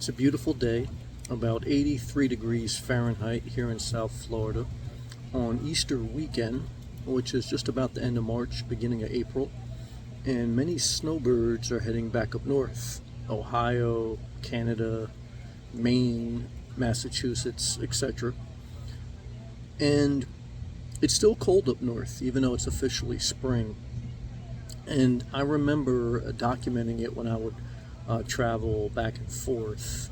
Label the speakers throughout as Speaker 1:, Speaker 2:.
Speaker 1: It's a beautiful day, about 83 degrees Fahrenheit here in South Florida on Easter weekend, which is just about the end of March, beginning of April, and many snowbirds are heading back up north. Ohio, Canada, Maine, Massachusetts, etc. And it's still cold up north, even though it's officially spring. And I remember documenting it when I would travel back and forth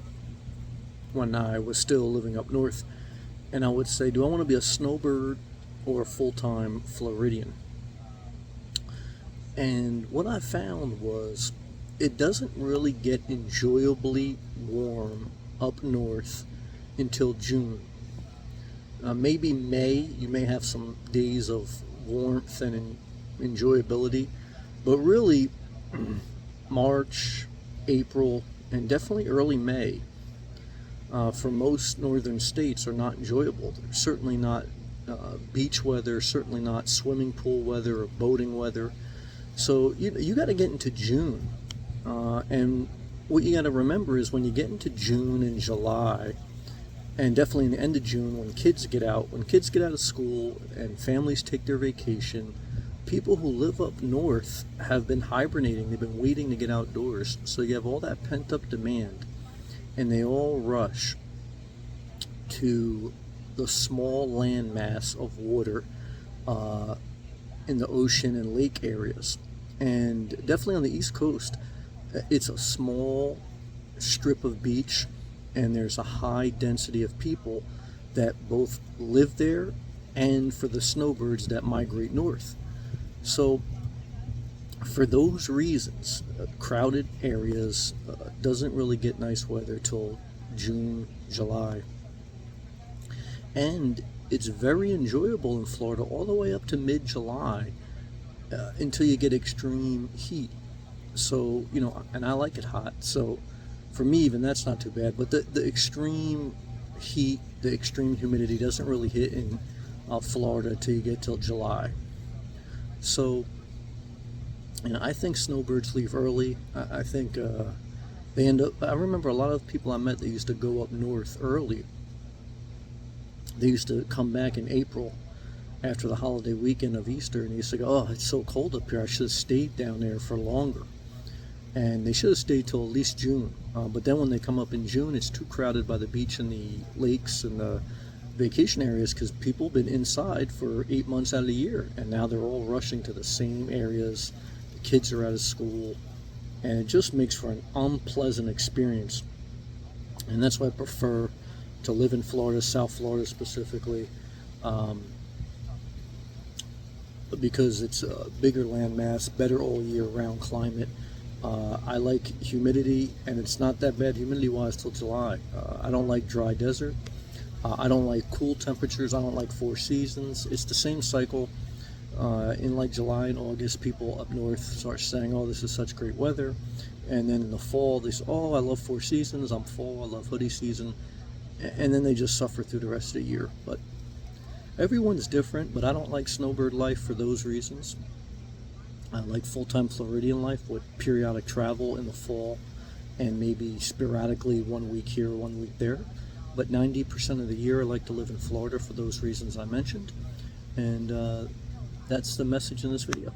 Speaker 1: when I was still living up north. And I would say, do I want to be a snowbird or a full-time Floridian? And what I found was it doesn't really get enjoyably warm up north until June. Maybe May, you may have some days of warmth and enjoyability, but really March, April, and definitely early May for most northern states are not enjoyable. They're certainly not beach weather, certainly not swimming pool weather or boating weather. So you got to get into June. And what you got to remember is when you get into June and July, and definitely in the end of June when kids get out of school and families take their vacation, people who live up north have been hibernating. They've been waiting to get outdoors. So you have all that pent-up demand, and they all rush to the small land mass of water in the ocean and lake areas. And definitely on the East Coast, it's a small strip of beach, and there's a high density of people that both live there and for the snowbirds that migrate north. So for those reasons, crowded areas doesn't really get nice weather till June, July. And it's very enjoyable in Florida all the way up to mid-July until you get extreme heat. So, and I like it hot. So for me, even that's not too bad. But the extreme heat, the extreme humidity doesn't really hit in Florida till you get till July. So, I think snowbirds leave early. I think they end up. I remember a lot of people I met that used to go up north early. They used to come back in April after the holiday weekend of Easter, and they used to go, "Oh, it's so cold up here. I should have stayed down there for longer." And they should have stayed till at least June. But then when they come up in June, it's too crowded by the beach and the lakes and the vacation areas because people have been inside for 8 months out of the year, and now they're all rushing to the same areas. The kids are out of school, and it just makes for an unpleasant experience. And that's why I prefer to live in Florida, South Florida specifically, because it's a bigger landmass, better all year round climate. I like humidity, and it's not that bad humidity-wise till July. I don't like dry desert. I don't like cool temperatures. I don't like four seasons. It's the same cycle. In like July and August, people up north start saying, "Oh, this is such great weather," and then in the fall they say, "Oh, I love four seasons. I'm fall. I love hoodie season," and then they just suffer through the rest of the year. But everyone's different. But I don't like snowbird life for those reasons. I like full-time Floridian life with periodic travel in the fall and maybe sporadically 1 week here, 1 week there. But 90% of the year I like to live in Florida for those reasons I mentioned. And that's the message in this video.